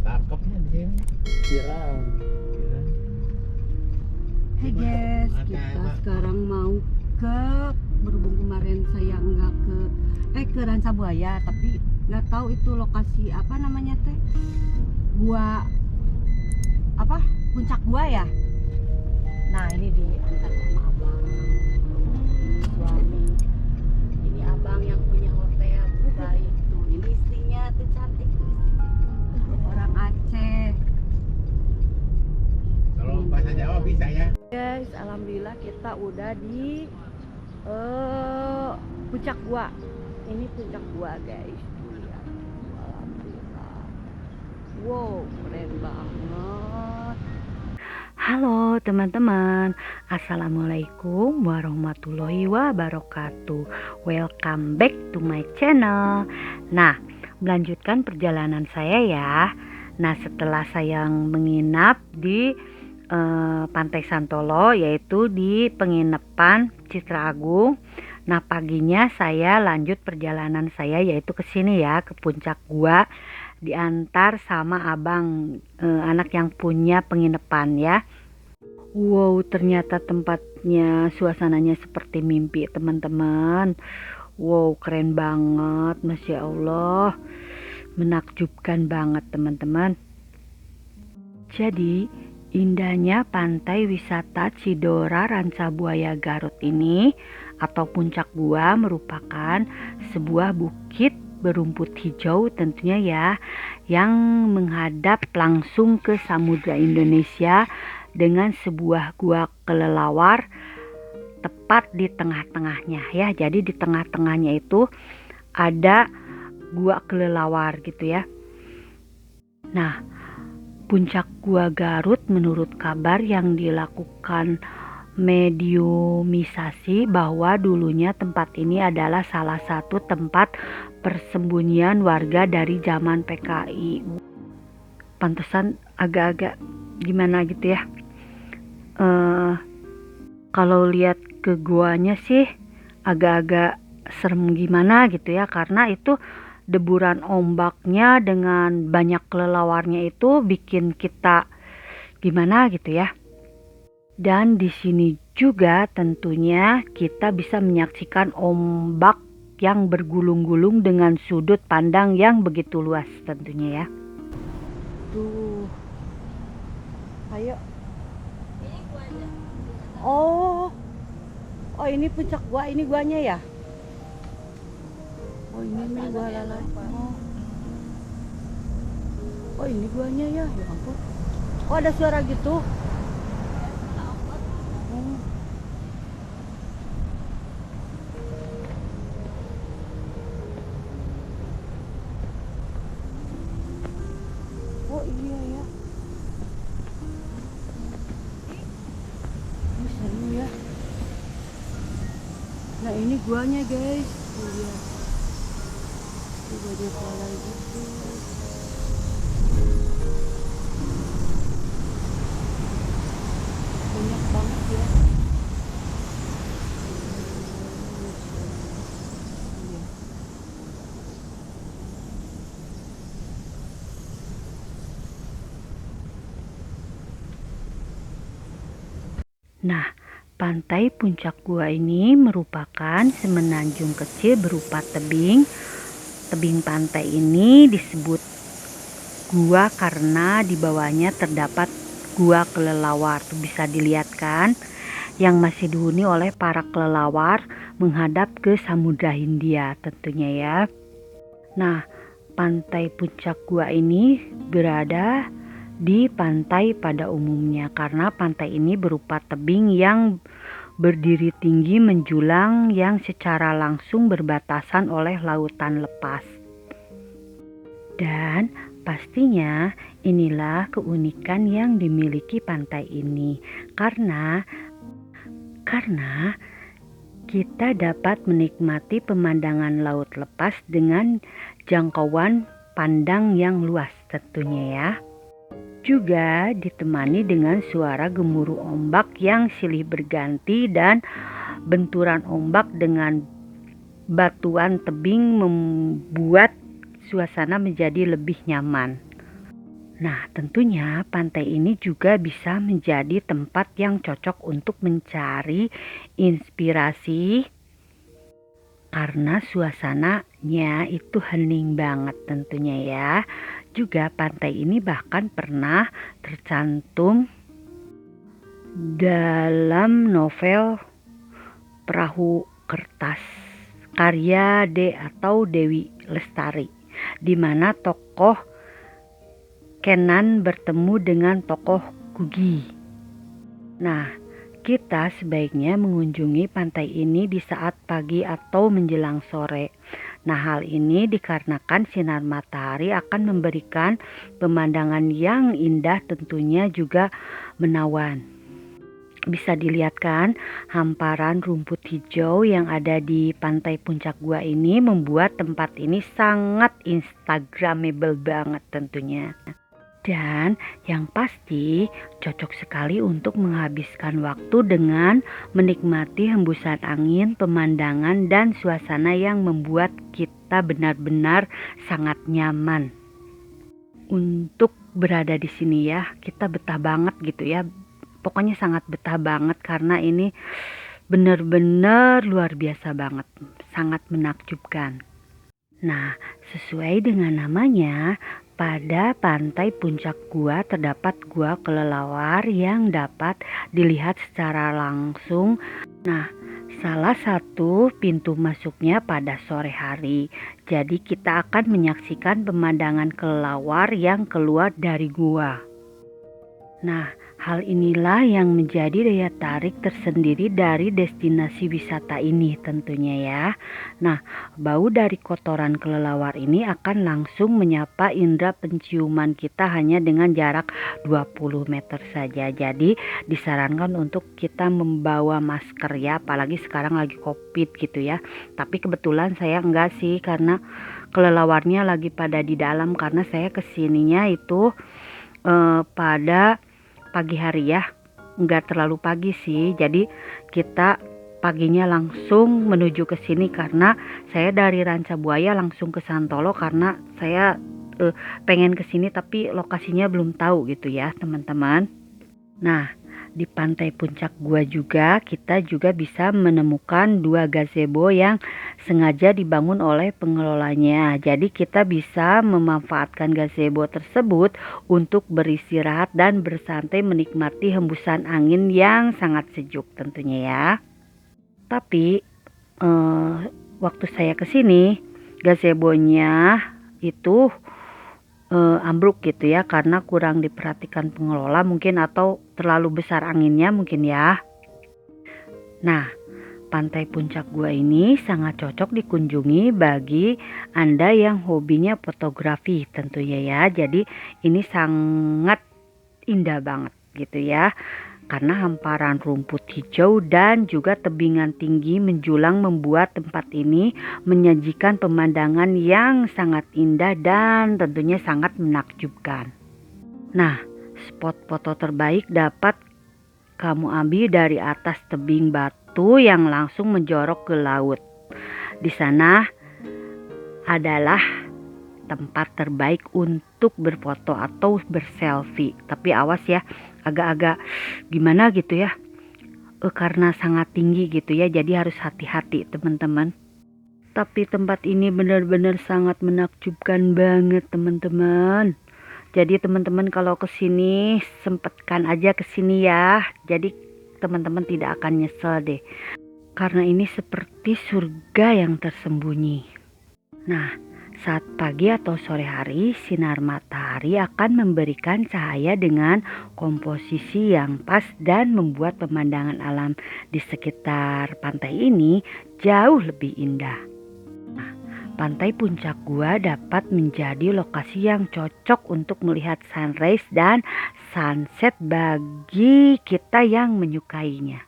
Tangkapnya di sini. Viral. Hai guys, kita sekarang mau ke, berhubung kemarin saya enggak ke Ranca Buaya, tapi nggak tahu itu lokasi apa namanya teh, gua apa, puncak gua ya. Nah ini diantar sama abang suami, ini abang yang punya hotel baik tuh, ini istrinya tuh cantik tuh, orang Aceh. Kalau bahasa Jawa bisa ya. Guys, alhamdulillah kita udah di puncak gua. Ini puncak gua, guys. Lihat. Alhamdulillah. Wow, keren banget. Halo teman-teman. Assalamualaikum warahmatullahi wabarakatuh. Welcome back to my channel. Nah, melanjutkan perjalanan saya ya. Nah, setelah saya menginap di Pantai Santolo, yaitu di penginapan Citra Agung. Nah, paginya saya lanjut perjalanan saya, yaitu ke sini ya, ke puncak gua, diantar sama abang, anak yang punya penginapan ya. Wow, ternyata tempatnya, suasananya seperti mimpi teman-teman. Wow, keren banget, Masya Allah, menakjubkan banget teman-teman. Jadi indahnya pantai wisata Cidora Ranca Buaya Garut ini atau puncak gua merupakan sebuah bukit berumput hijau tentunya ya, yang menghadap langsung ke Samudra Indonesia dengan sebuah gua kelelawar tepat di tengah-tengahnya ya. Jadi di tengah-tengahnya itu ada gua kelelawar gitu ya. Nah, puncak gua Garut menurut kabar yang dilakukan mediumisasi bahwa dulunya tempat ini adalah salah satu tempat persembunyian warga dari zaman PKI. Pantesan agak-agak gimana gitu ya. Kalau lihat ke guanya sih agak-agak serem gimana gitu ya, karena itu deburan ombaknya dengan banyak kelelawarnya itu bikin kita gimana gitu ya. Dan di sini juga tentunya kita bisa menyaksikan ombak yang bergulung-gulung dengan sudut pandang yang begitu luas tentunya ya. Tuh. Ayo. Ini guanya. Oh. Oh, ini puncak gua, ini guanya ya? Oh, ini nih gua lala. Oh, ini guanya ya. Ya ampun. Oh, ada suara gitu. Oh iya ya. Ini seru ya. Nah, ini guanya guys. Lihat. Coba dia pala gitu. Banyak banget ya. Nah, pantai puncak gua ini merupakan semenanjung kecil berupa tebing. Tebing pantai ini disebut gua karena di bawahnya terdapat gua kelelawar. Tuh bisa dilihat kan, yang masih dihuni oleh para kelelawar menghadap ke Samudra Hindia tentunya ya. Nah, pantai puncak gua ini berada di pantai pada umumnya karena pantai ini berupa tebing yang berdiri tinggi menjulang yang secara langsung berbatasan oleh lautan lepas. Dan pastinya inilah keunikan yang dimiliki pantai ini karena kita dapat menikmati pemandangan laut lepas dengan jangkauan pandang yang luas tentunya ya. Juga ditemani dengan suara gemuruh ombak yang silih berganti dan benturan ombak dengan batuan tebing membuat suasana menjadi lebih nyaman. Nah, tentunya pantai ini juga bisa menjadi tempat yang cocok untuk mencari inspirasi karena suasananya itu hening banget tentunya ya. Juga pantai ini bahkan pernah tercantum dalam novel Perahu Kertas karya atau Dewi Lestari, di mana tokoh Kenan bertemu dengan tokoh Gugi. Nah, kita sebaiknya mengunjungi pantai ini di saat pagi atau menjelang sore. Nah, hal ini dikarenakan sinar matahari akan memberikan pemandangan yang indah, tentunya juga menawan. Bisa dilihat kan, hamparan rumput hijau yang ada di pantai puncak gua ini membuat tempat ini sangat instagramable banget tentunya. Dan yang pasti cocok sekali untuk menghabiskan waktu dengan menikmati hembusan angin, pemandangan, dan suasana yang membuat kita benar-benar sangat nyaman untuk berada di sini ya. Kita betah banget gitu ya. Pokoknya sangat betah banget karena ini benar-benar luar biasa banget, sangat menakjubkan. Nah, sesuai dengan namanya, pada pantai puncak gua terdapat gua kelelawar yang dapat dilihat secara langsung. Nah, salah satu pintu masuknya pada sore hari. Jadi kita akan menyaksikan pemandangan kelelawar yang keluar dari gua. Nah, hal inilah yang menjadi daya tarik tersendiri dari destinasi wisata ini tentunya ya. Nah, bau dari kotoran kelelawar ini akan langsung menyapa indera penciuman kita hanya dengan jarak 20 meter saja. Jadi disarankan untuk kita membawa masker ya, apalagi sekarang lagi COVID gitu ya. Tapi kebetulan saya enggak sih, karena kelelawarnya lagi pada di dalam, karena saya kesininya itu pada pagi hari ya, nggak terlalu pagi sih. Jadi kita paginya langsung menuju ke sini karena saya dari Ranca Buaya langsung ke Santolo karena saya pengen ke sini tapi lokasinya belum tahu gitu ya teman-teman. Nah, di pantai puncak gua juga kita juga bisa menemukan 2 gazebo yang sengaja dibangun oleh pengelolanya. Jadi kita bisa memanfaatkan gazebo tersebut untuk beristirahat dan bersantai menikmati hembusan angin yang sangat sejuk tentunya ya. Tapi waktu saya kesini gazebonya itu ambruk gitu ya, karena kurang diperhatikan pengelola mungkin, atau terlalu besar anginnya mungkin ya. Nah, pantai puncak gua ini sangat cocok dikunjungi bagi Anda yang hobinya fotografi tentunya ya. Jadi ini sangat indah banget gitu ya, karena hamparan rumput hijau dan juga tebingan tinggi menjulang membuat tempat ini menyajikan pemandangan yang sangat indah dan tentunya sangat menakjubkan. Nah, spot foto terbaik dapat kamu ambil dari atas tebing batu yang langsung menjorok ke laut. Di sana adalah tempat terbaik untuk berfoto atau berselfie. Tapi awas ya, agak-agak gimana gitu ya, karena sangat tinggi gitu ya, jadi harus hati-hati teman-teman. Tapi tempat ini benar-benar sangat menakjubkan banget teman-teman. Jadi teman-teman kalau kesini sempatkan aja kesini ya, jadi teman-teman tidak akan nyesel deh, karena ini seperti surga yang tersembunyi. Nah, saat pagi atau sore hari, sinar matahari akan memberikan cahaya dengan komposisi yang pas dan membuat pemandangan alam di sekitar pantai ini jauh lebih indah. Nah, pantai puncak gua dapat menjadi lokasi yang cocok untuk melihat sunrise dan sunset bagi kita yang menyukainya.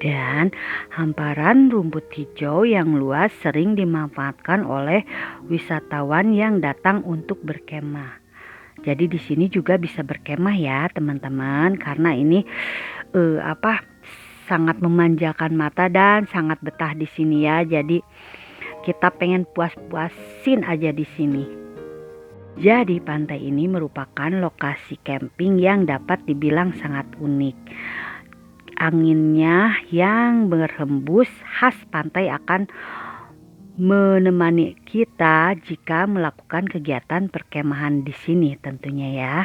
Dan hamparan rumput hijau yang luas sering dimanfaatkan oleh wisatawan yang datang untuk berkemah. Jadi di sini juga bisa berkemah ya teman-teman, karena ini sangat memanjakan mata dan sangat betah di sini ya. Jadi kita pengen puas-puasin aja di sini. Jadi pantai ini merupakan lokasi camping yang dapat dibilang sangat unik. Anginnya yang berhembus khas pantai akan menemani kita jika melakukan kegiatan perkemahan di sini tentunya ya.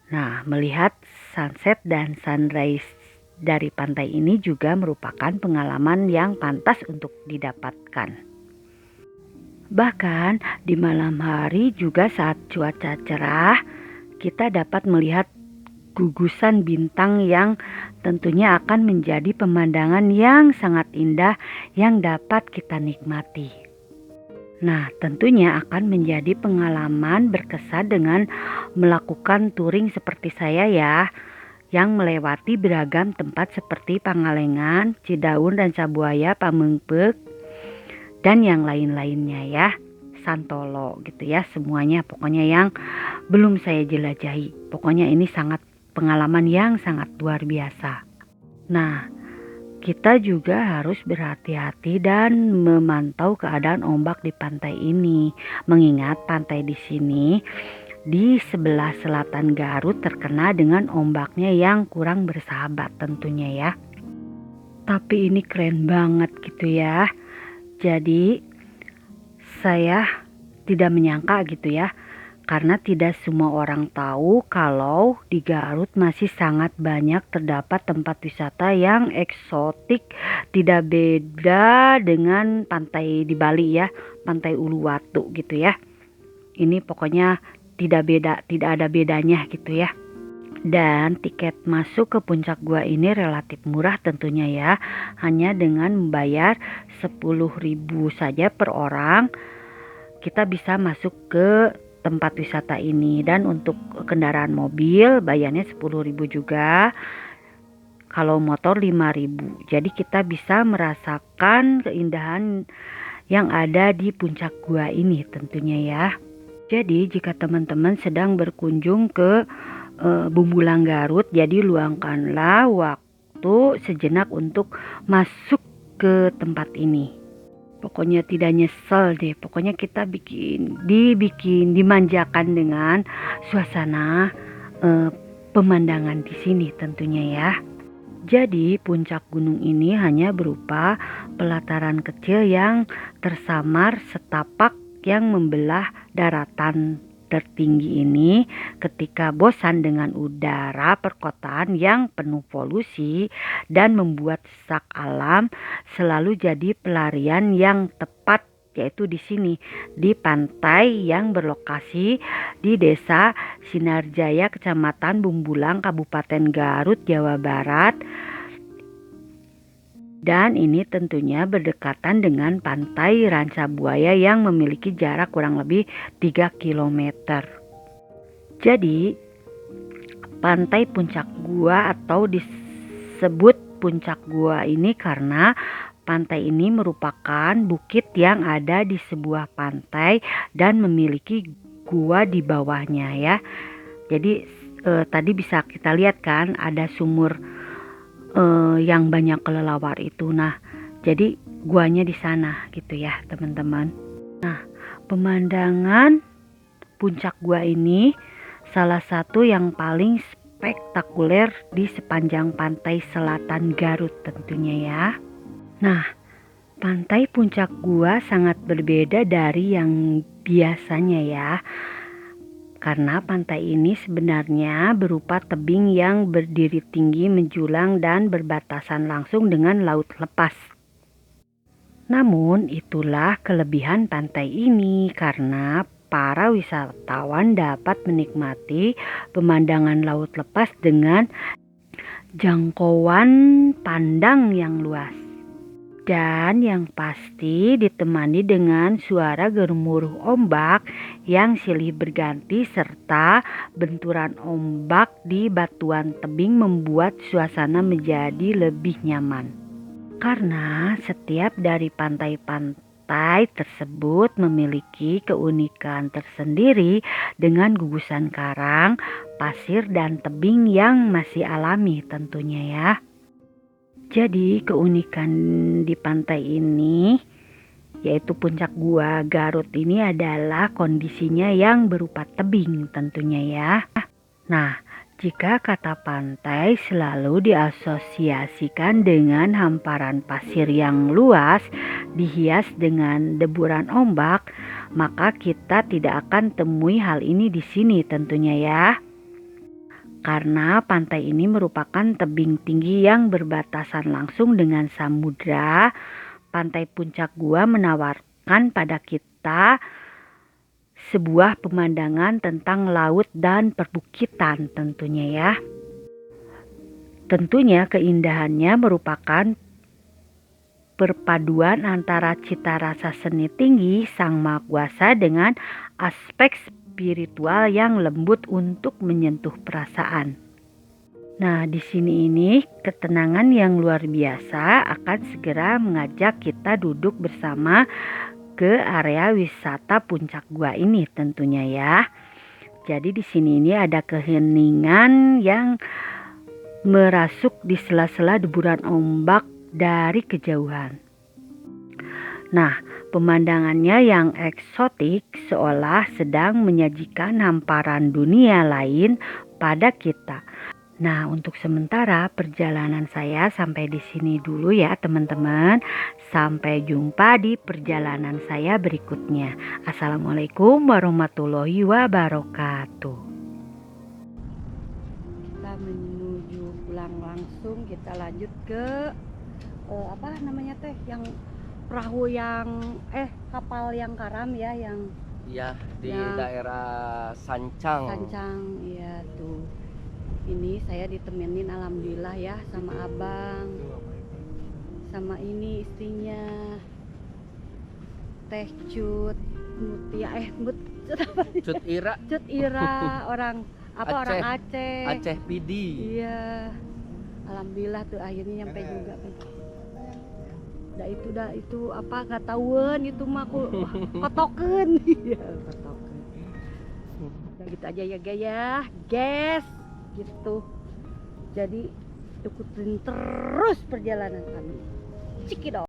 Nah, melihat sunset dan sunrise dari pantai ini juga merupakan pengalaman yang pantas untuk didapatkan. Bahkan di malam hari juga saat cuaca cerah, kita dapat melihat gugusan bintang yang tentunya akan menjadi pemandangan yang sangat indah yang dapat kita nikmati. Nah, tentunya akan menjadi pengalaman berkesan dengan melakukan touring seperti saya ya, yang melewati beragam tempat seperti Pangalengan, Cidaun, Rancabuaya, Pamengpeuk, dan yang lain-lainnya ya, Santolo gitu ya, semuanya pokoknya yang belum saya jelajahi. Pokoknya ini sangat pengalaman yang sangat luar biasa. Nah, kita juga harus berhati-hati dan memantau keadaan ombak di pantai ini. Mengingat pantai di sini di sebelah selatan Garut terkena dengan ombaknya yang kurang bersahabat tentunya ya. Tapi ini keren banget gitu ya. Jadi saya tidak menyangka gitu ya, karena tidak semua orang tahu kalau di Garut masih sangat banyak terdapat tempat wisata yang eksotik, tidak beda dengan pantai di Bali ya, pantai Uluwatu gitu ya. Ini pokoknya tidak ada bedanya gitu ya. Dan tiket masuk ke puncak gua ini relatif murah tentunya ya, hanya dengan membayar 10.000 saja per orang kita bisa masuk ke tempat wisata ini. Dan untuk kendaraan mobil bayarnya 10.000 juga, kalau motor 5.000. Jadi kita bisa merasakan keindahan yang ada di puncak gua ini tentunya ya. Jadi jika teman-teman sedang berkunjung ke Bumbulang Garut, jadi luangkanlah waktu sejenak untuk masuk ke tempat ini. Pokoknya tidak nyesel deh. Pokoknya kita dimanjakan dengan suasana pemandangan di sini tentunya ya. Jadi puncak gunung ini hanya berupa pelataran kecil yang tersamar setapak yang membelah daratan tertinggi ini. Ketika bosan dengan udara perkotaan yang penuh polusi dan membuat sesak alam, selalu jadi pelarian yang tepat, yaitu di sini di pantai yang berlokasi di Desa Sinarjaya, Kecamatan Bumbulang, Kabupaten Garut, Jawa Barat. Dan ini tentunya berdekatan dengan pantai Rancabuaya yang memiliki jarak kurang lebih 3 km. Jadi pantai Puncak Gua atau disebut Puncak Gua ini karena pantai ini merupakan bukit yang ada di sebuah pantai dan memiliki gua di bawahnya ya. Jadi tadi bisa kita lihat kan ada sumur yang banyak kelelawar itu. Nah, jadi guanya di sana gitu ya, teman-teman. Nah, pemandangan puncak gua ini salah satu yang paling spektakuler di sepanjang pantai selatan Garut tentunya ya. Nah, pantai puncak gua sangat berbeda dari yang biasanya ya. Karena pantai ini sebenarnya berupa tebing yang berdiri tinggi menjulang dan berbatasan langsung dengan laut lepas. Namun itulah kelebihan pantai ini karena para wisatawan dapat menikmati pemandangan laut lepas dengan jangkauan pandang yang luas. Dan yang pasti ditemani dengan suara gemuruh ombak yang silih berganti serta benturan ombak di batuan tebing membuat suasana menjadi lebih nyaman. Karena setiap dari pantai-pantai tersebut memiliki keunikan tersendiri dengan gugusan karang, pasir, dan tebing yang masih alami tentunya ya. Jadi keunikan di pantai ini yaitu puncak Gua Garut ini adalah kondisinya yang berupa tebing tentunya ya. Nah, jika kata pantai selalu diasosiasikan dengan hamparan pasir yang luas, dihias dengan deburan ombak, maka kita tidak akan temui hal ini di sini tentunya ya. Karena pantai ini merupakan tebing tinggi yang berbatasan langsung dengan samudra, pantai Puncak Gua menawarkan pada kita sebuah pemandangan tentang laut dan perbukitan tentunya ya. Tentunya keindahannya merupakan perpaduan antara cita rasa seni tinggi Sang Maha Kuasa dengan aspek spiritual yang lembut untuk menyentuh perasaan. Nah, di sini ini ketenangan yang luar biasa akan segera mengajak kita duduk bersama ke area wisata Puncak Gua ini tentunya ya. Jadi di sini ini ada keheningan yang merasuk di sela-sela deburan ombak dari kejauhan. Nah, pemandangannya yang eksotik seolah sedang menyajikan hamparan dunia lain pada kita. Nah, untuk sementara perjalanan saya sampai di sini dulu ya teman-teman. Sampai jumpa di perjalanan saya berikutnya. Assalamualaikum warahmatullahi wabarakatuh. Kita menuju pulang langsung, kita lanjut ke apa namanya teh yang perahu yang kapal yang karam ya yang iya di yang daerah Sancang. Iya tuh. Ini saya ditemenin alhamdulillah ya sama abang, sama ini istrinya Teh Cut Mutia Cut Ira. Cut Ira orang apa Aceh. orang Aceh. Aceh Pidi. Iya, alhamdulillah tuh akhirnya nyampe juga kan. Dah itu apa nggak tahuan itu mah aku kotoken. Iya kotoken. Udah gitu aja ya guys gitu. Jadi ikutin terus perjalanan kami. Cekidot.